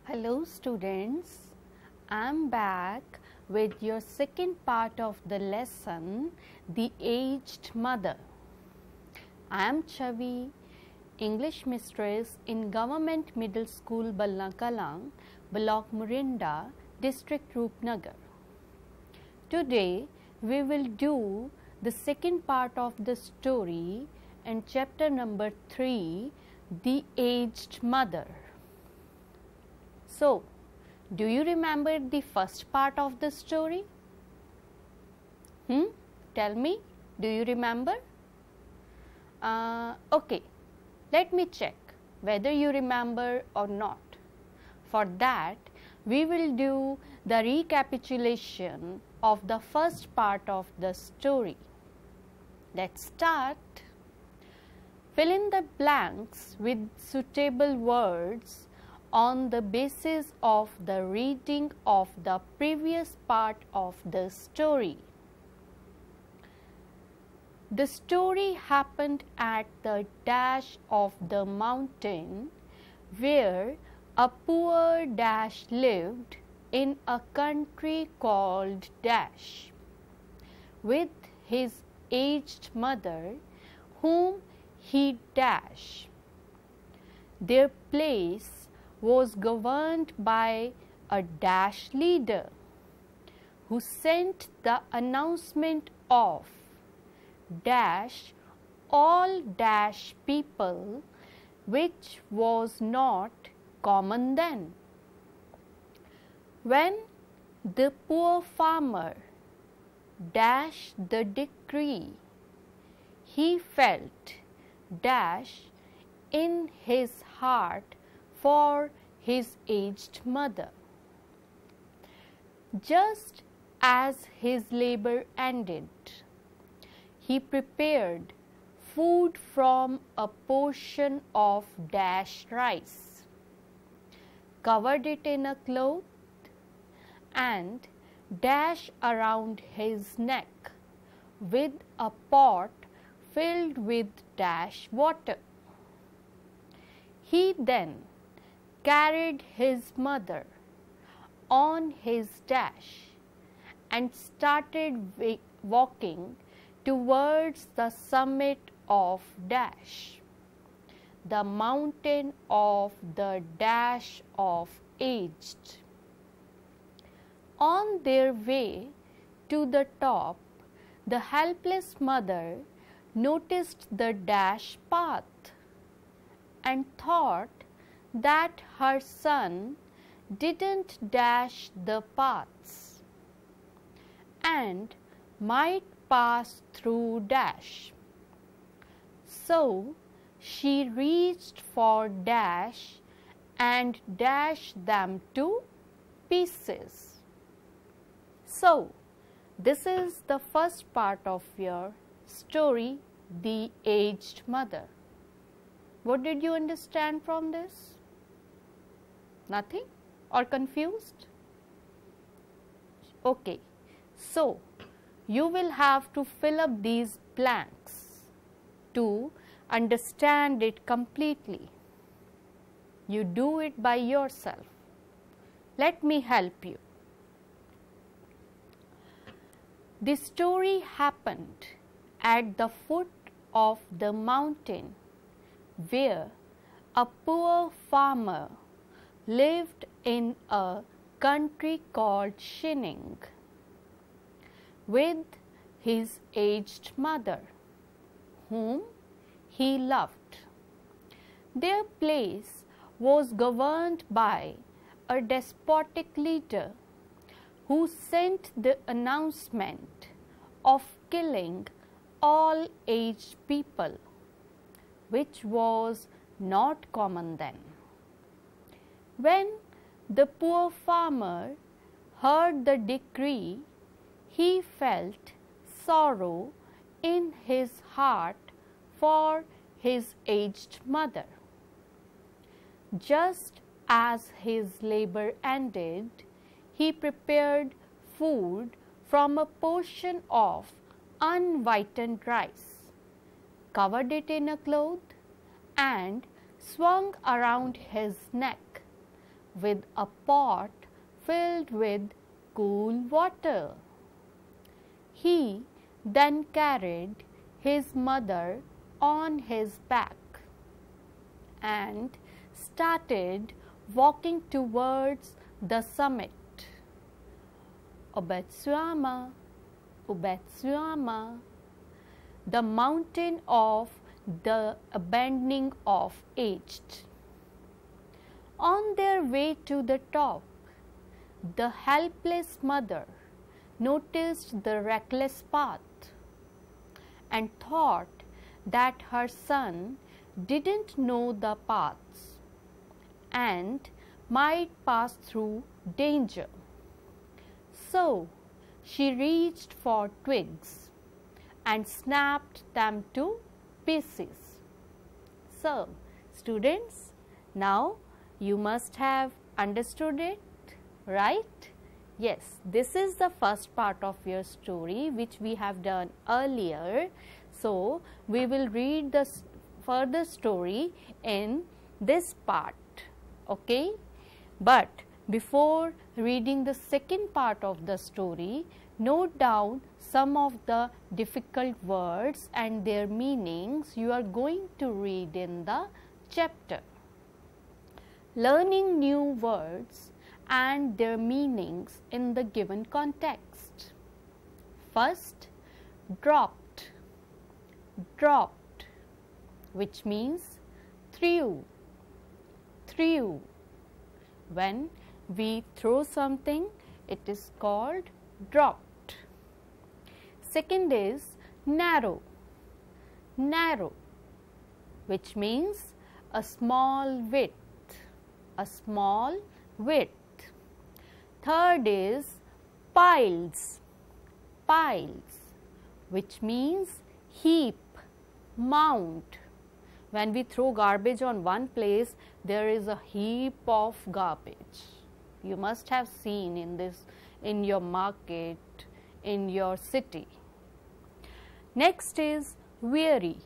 Hello students, I am back with your second part of the lesson, The Aged Mother. I am Chavi, English mistress in Government Middle School Balnakalang, Block Murinda, District Rupnagar. Today we will do the second part of the story and chapter number 3, The Aged Mother. So, do you remember the first part of the story? Tell me, do you remember? Okay, let me check whether you remember or not. For that, we will do the recapitulation of the first part of the story. Let's start. Fill in the blanks with suitable words on the basis of the reading of the previous part of the story. The story happened at the dash of the mountain where a poor dash lived in a country called dash with his aged mother whom he dash. Their place was governed by a dash leader who sent the announcement of dash all dash people, which was not common then. When the poor farmer dashed the decree, he felt dash in his heart for his aged mother. Just as his labor ended, he prepared food from a portion of dash rice, covered it in a cloth, and dashed around his neck with a pot filled with dash water. He then carried his mother on his dash and started walking towards the summit of dash, the mountain of the dash of aged. On their way to the top, the helpless mother noticed the dash path and thought that her son didn't dash the paths and might pass through dash. So she reached for dash and dashed them to pieces. So this is the first part of your story, The Aged Mother. What did you understand from this? Nothing or confused? Okay, so you will have to fill up these blanks to understand it completely. You do it by yourself. Let me help you. The story happened at the foot of the mountain where a poor farmer lived in a country called Shining with his aged mother, whom he loved. Their place was governed by a despotic leader who sent the announcement of killing all aged people, which was not common then. When the poor farmer heard the decree, he felt sorrow in his heart for his aged mother. Just as his labor ended, he prepared food from a portion of unwhitened rice, covered it in a cloth, and swung around his neck with a pot filled with cool water. He then carried his mother on his back and started walking towards the summit. Obetsuama, Obetsuama, the mountain of the abandoning of aged. On their way to the top, the helpless mother noticed the reckless path and thought that her son didn't know the paths and might pass through danger. So she reached for twigs and snapped them to pieces. So, students, now you must have understood it, right? Yes, this is the first part of your story which we have done earlier. So, we will read the further story in this part, okay? But before reading the second part of the story, note down some of the difficult words and their meanings you are going to read in the chapter. Learning new words and their meanings in the given context. First, dropped, dropped, which means threw, threw. When we throw something, it is called dropped. Second is narrow, narrow, which means a small width, a small width. Third is piles, piles, which means heap, mound. When we throw garbage on one place, there is a heap of garbage. You must have seen in your market, in your city. Next is weary,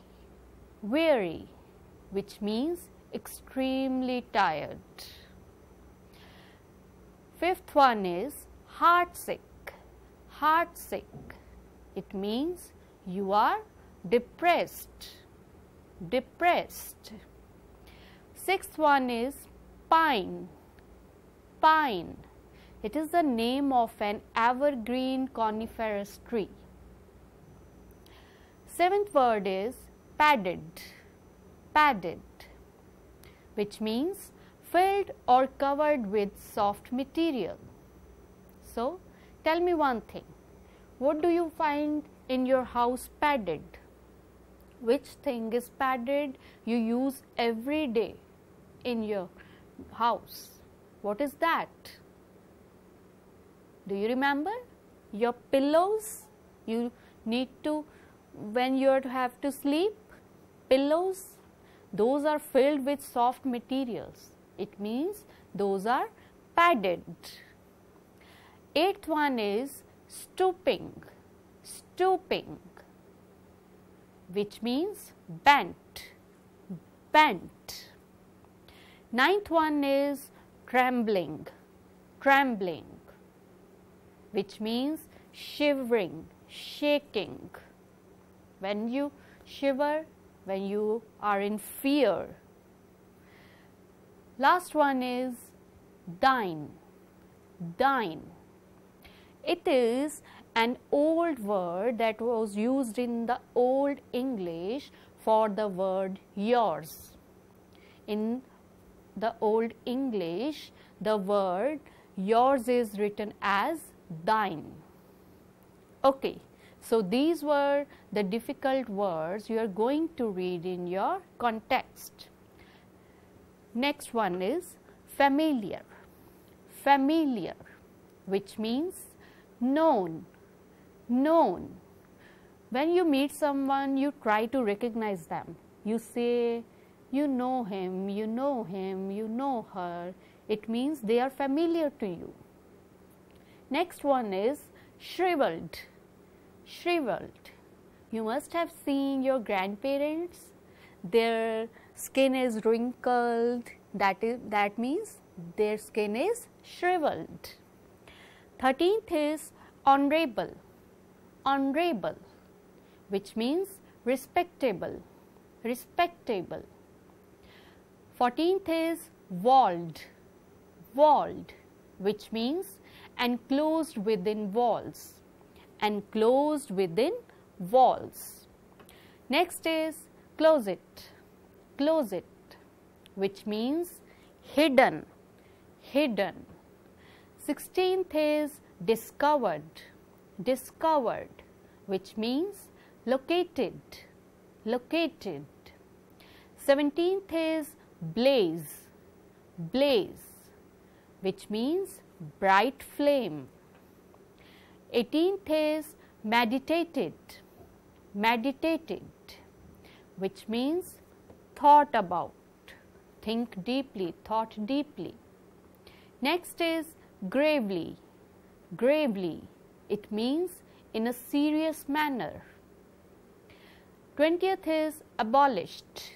weary, which means extremely tired. Fifth one is heartsick, heartsick. It means you are depressed, depressed. Sixth one is pine, pine. It is the name of an evergreen coniferous tree. Seventh word is padded, padded, which means filled or covered with soft material. So, tell me one thing, what do you find in your house padded? Which thing is padded you use every day in your house? What is that? Do you remember? Your pillows, you need to, when you have to sleep, pillows, those are filled with soft materials. It means those are padded. Eighth one is stooping, stooping, which means bent, bent. Ninth one is trembling, trembling, which means shivering, shaking. When you shiver, when you are in fear. Last one is dine, dine. It is an old word that was used in the Old English for the word yours. In the Old English, the word yours is written as thine. Okay, so these were the difficult words you are going to read in your context. Next one is familiar, familiar, which means known, known. When you meet someone, you try to recognize them. You say, you know him, you know him, you know her. It means they are familiar to you. Next one is shriveled, shriveled. You must have seen your grandparents. Their skin is wrinkled. That means their skin is shriveled. 13th is honorable, honorable, which means respectable, respectable. 14th is walled, walled, which means enclosed within walls, enclosed within walls. Next is closet, closet, which means hidden, hidden. 16th is discovered, discovered, which means located, located. 17th is blaze, blaze, which means bright flame. 18th is meditated, meditated, which means thought about, think deeply, thought deeply. Next is gravely, gravely, it means in a serious manner. 20th is abolished,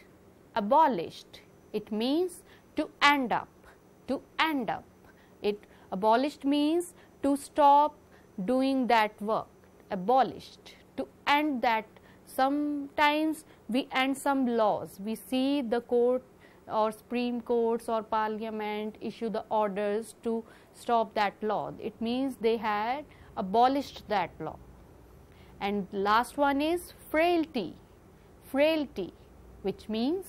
abolished, it means to end up, to end up. It abolished means to stop doing that work, abolished, to end that. Sometimes we end some laws, we see the court or Supreme Courts or Parliament issue the orders to stop that law. It means they had abolished that law. And last one is frailty, frailty, which means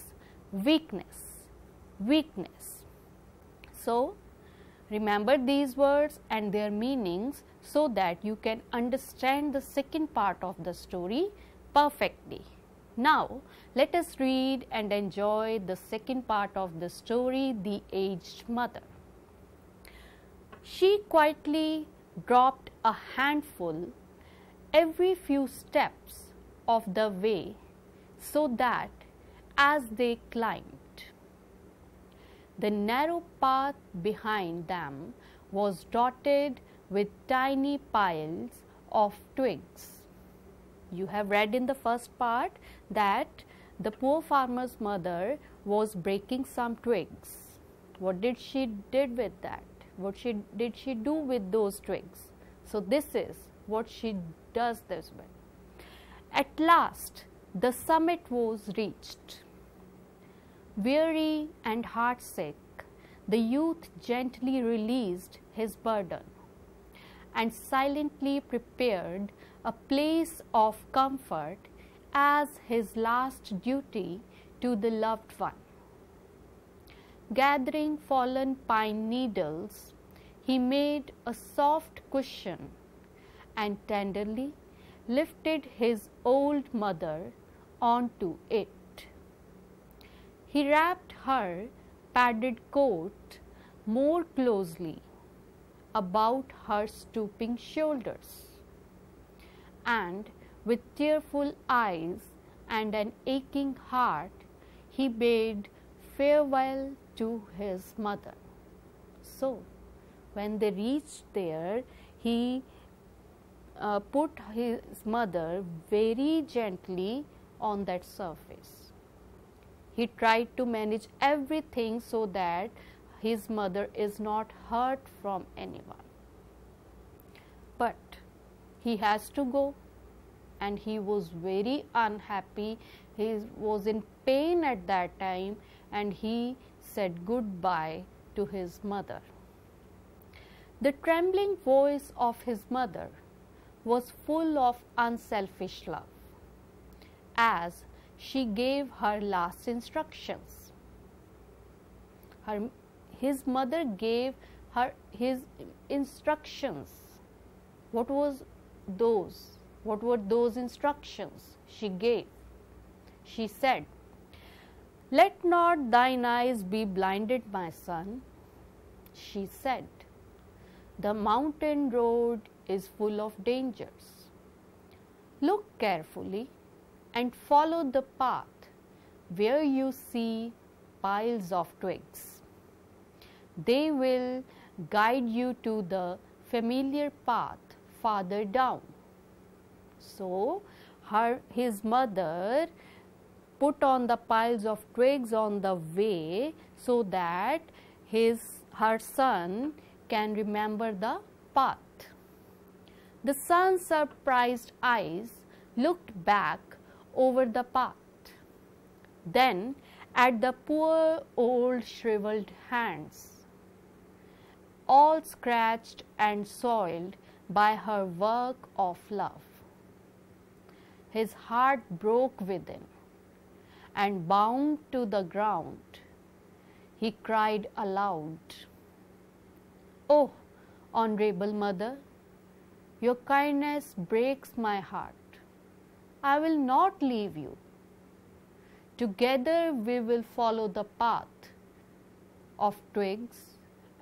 weakness, weakness. So, remember these words and their meanings so that you can understand the second part of the story perfectly. Now, let us read and enjoy the second part of the story, The Aged Mother. She quietly dropped a handful every few steps of the way so that as they climbed, the narrow path behind them was dotted with tiny piles of twigs. You have read in the first part that the poor farmer's mother was breaking some twigs. What did she did with that? What did she do with those twigs? So this is what she does this with. At last, the summit was reached. Weary and heartsick, the youth gently released his burden and silently prepared a place of comfort as his last duty to the loved one. Gathering fallen pine needles, he made a soft cushion and tenderly lifted his old mother onto it. He wrapped her padded coat more closely about her stooping shoulders, and with tearful eyes and an aching heart, he bade farewell to his mother. So, when they reached there, he put his mother very gently on that surface. He tried to manage everything so that his mother is not hurt from anyone. But he has to go, and he was very unhappy. He was in pain at that time, and he said goodbye to his mother. The trembling voice of his mother was full of unselfish love as she gave her last instructions. His mother gave her his instructions. What was those? What were those instructions she gave? She said, "Let not thine eyes be blinded, my son." She said, "The mountain road is full of dangers. Look carefully and follow the path where you see piles of twigs. They will guide you to the familiar path farther down." So, his mother put on the piles of twigs on the way so that her son can remember the path. The son's surprised eyes looked back over the path, then at the poor old shriveled hands, all scratched and soiled by her work of love. His heart broke within, and bound to the ground, he cried aloud, "Oh, honorable mother, your kindness breaks my heart. I will not leave you. Together we will follow the path of twigs,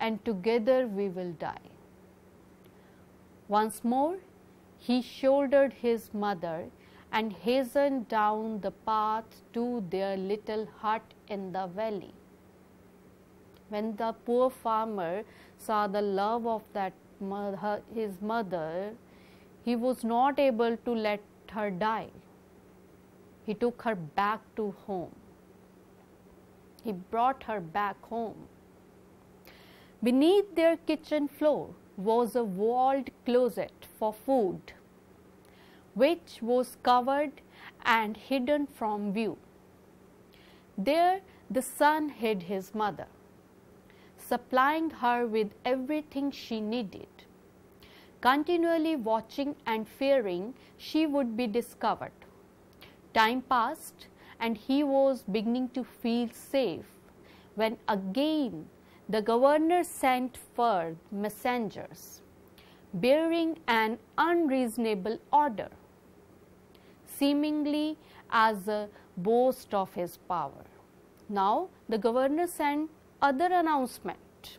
and together we will die." Once more he shouldered his mother and hastened down the path to their little hut in the valley. When the poor farmer saw the love of his mother, he was not able to let her die. He took her back to home. He brought her back home. Beneath their kitchen floor was a walled closet for food, which was covered and hidden from view. There the son hid his mother, supplying her with everything she needed, continually watching and fearing she would be discovered. Time passed, and he was beginning to feel safe when again the governor sent forth messengers bearing an unreasonable order, seemingly as a boast of his power. Now the governor sent other announcement.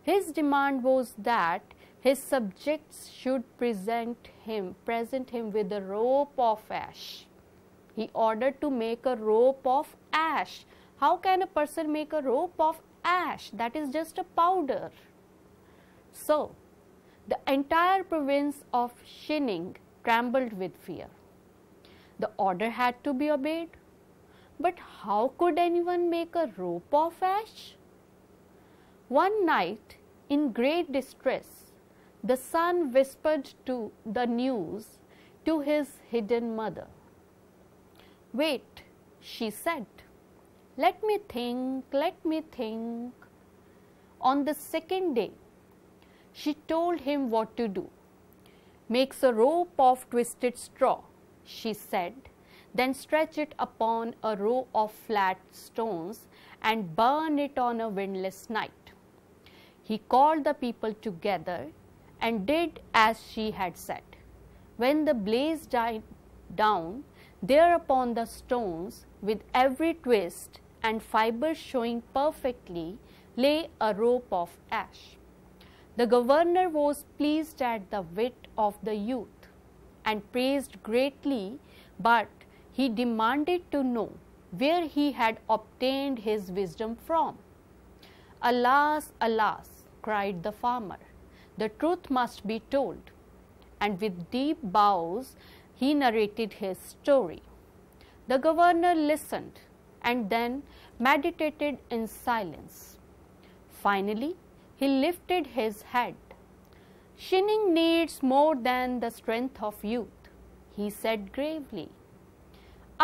His demand was that his subjects should present him with a rope of ash. He ordered to make a rope of ash. How can a person make a rope of ash? That is just a powder. So, the entire province of Xining trembled with fear. The order had to be obeyed. But how could anyone make a rope of ash? One night, in great distress, the son whispered to the news to his hidden mother. "Wait," she said, let me think. On the second day, she told him what to do. "Makes a rope of twisted straw," she said, "then stretch it upon a row of flat stones and burn it on a windless night." He called the people together and did as she had said. When the blaze died down, there upon the stones, with every twist and fiber showing perfectly, lay a rope of ash. The governor was pleased at the wit of the youth and praised greatly, but he demanded to know where he had obtained his wisdom from. "Alas, alas," cried the farmer, "the truth must be told." And with deep bows he narrated his story. The governor listened and then meditated in silence. Finally, he lifted his head. "Xining needs more than the strength of youth," he said gravely.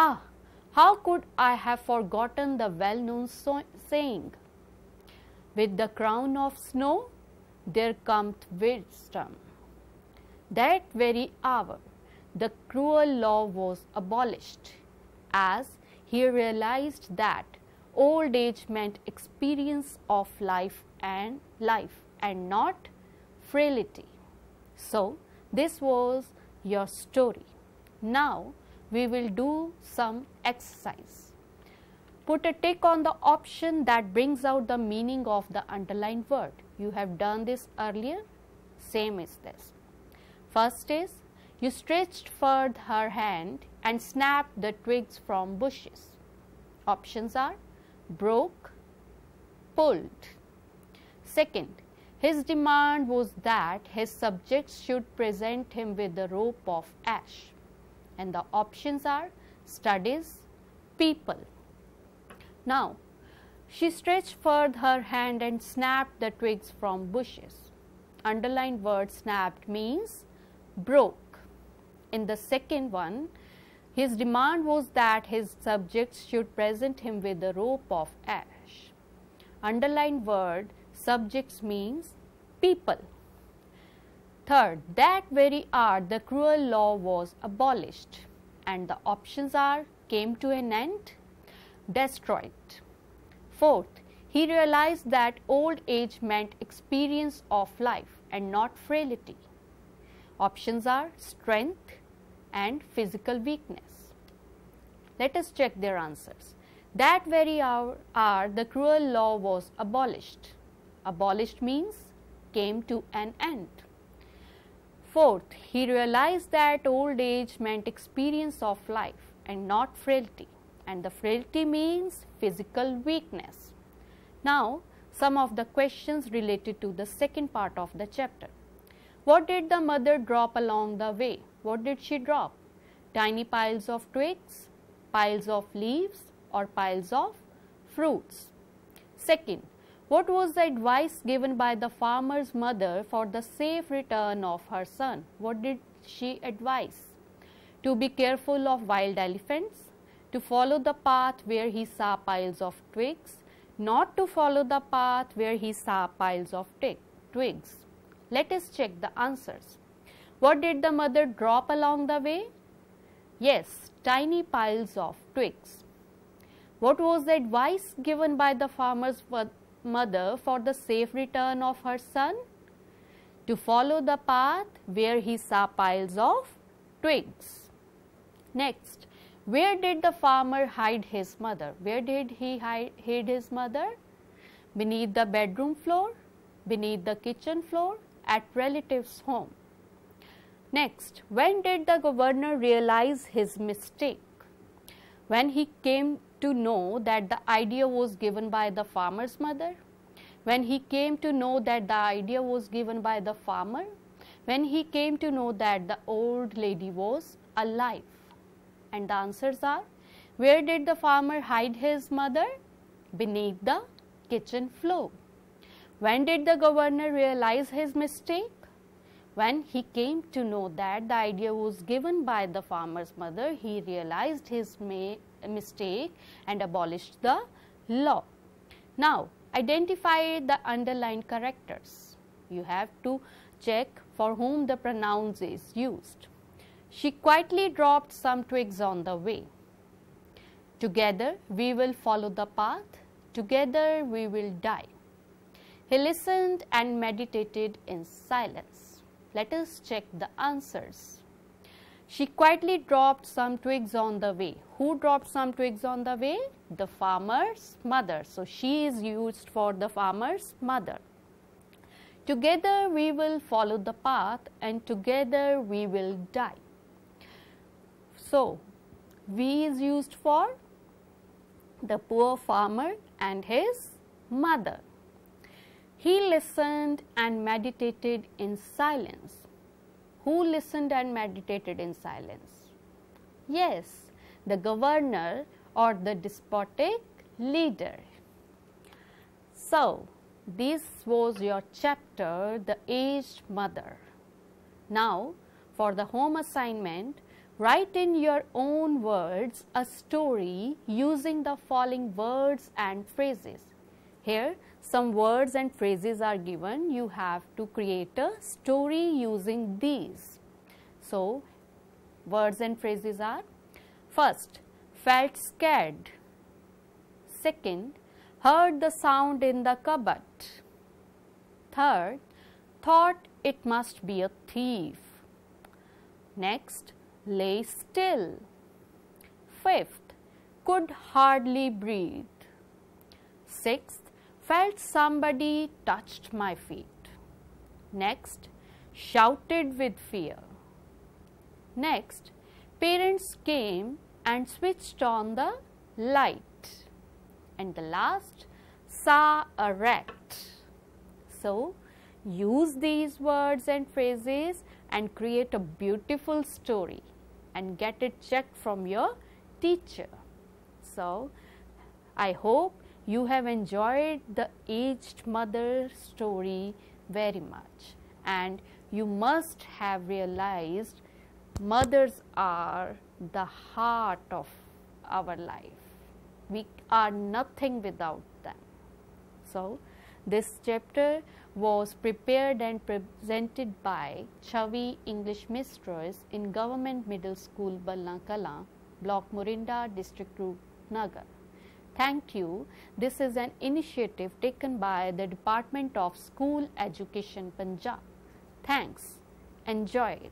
"Ah, how could I have forgotten the well-known saying, 'With the crown of snow, there cometh wisdom.'" That very hour, the cruel law was abolished, as he realized that old age meant experience of life and not frailty. So, this was your story. Now, we will do some exercise. Put a tick on the option that brings out the meaning of the underlined word. You have done this earlier. Same is this. First is, you stretched forth her hand and snapped the twigs from bushes. Options are broke, pulled. Second, his demand was that his subjects should present him with a rope of ash. And the options are studies, people. Now, She stretched forth her hand and snapped the twigs from bushes. Underlined word snapped means broke. In the second one, his demand was that his subjects should present him with a rope of ash. Underlined word subjects means people. Third, that very hour the cruel law was abolished, and the options are came to an end, destroyed. Fourth, he realized that old age meant experience of life and not frailty. Options are strength and physical weakness. Let us check their answers. That very hour the cruel law was abolished. Abolished means came to an end. Fourth, he realized that old age meant experience of life and not frailty, and the frailty means physical weakness. Now, some of the questions related to the second part of the chapter. What did the mother drop along the way? What did she drop? Tiny piles of twigs, piles of leaves, or piles of fruits? Second, what was the advice given by the farmer's mother for the safe return of her son? What did she advise? To be careful of wild elephants, to follow the path where he saw piles of twigs, not to follow the path where he saw piles of twigs. Let us check the answers. What did the mother drop along the way? Yes, tiny piles of twigs. What was the advice given by the farmer's mother for the safe return of her son? To follow the path where he saw piles of twigs. Next, where did the farmer hide his mother? Where did he hide his mother? Beneath the bedroom floor, beneath the kitchen floor, at relatives' home. Next, when did the governor realize his mistake? When he came to know that the idea was given by the farmer's mother? When he came to know that the idea was given by the farmer? When he came to know that the old lady was alive? And the answers are, where did the farmer hide his mother? Beneath the kitchen floor. When did the governor realize his mistake? When he came to know that the idea was given by the farmer's mother, he realized his mistake and abolished the law. Now, identify the underlined characters. You have to check for whom the pronouns is used. She quietly dropped some twigs on the way. Together we will follow the path. Together we will die. He listened and meditated in silence. Let us check the answers. She quietly dropped some twigs on the way. Who dropped some twigs on the way? The farmer's mother. So, she is used for the farmer's mother. Together we will follow the path and together we will die. So, we is used for the poor farmer and his mother. He listened and meditated in silence. Who listened and meditated in silence? Yes, the governor or the despotic leader. So, this was your chapter, The Aged Mother. Now, for the home assignment, write in your own words a story using the following words and phrases. Here, some words and phrases are given. You have to create a story using these. So, words and phrases are: first, felt scared. Second, heard the sound in the cupboard. Third, thought it must be a thief. Next, lay still. Fifth, could hardly breathe. Sixth, felt somebody touched my feet. Next, shouted with fear. Next, parents came and switched on the light. And the last, saw a rat. So, use these words and phrases and create a beautiful story and get it checked from your teacher. So, I hope you have enjoyed the aged mother story very much, and you must have realized mothers are the heart of our life. We are nothing without them. So, this chapter was prepared and presented by Chavi English Mistress in Government Middle School, Balna Kala, Block Morinda, District Nagar. Thank you. This is an initiative taken by the Department of School Education, Punjab. Thanks. Enjoy it.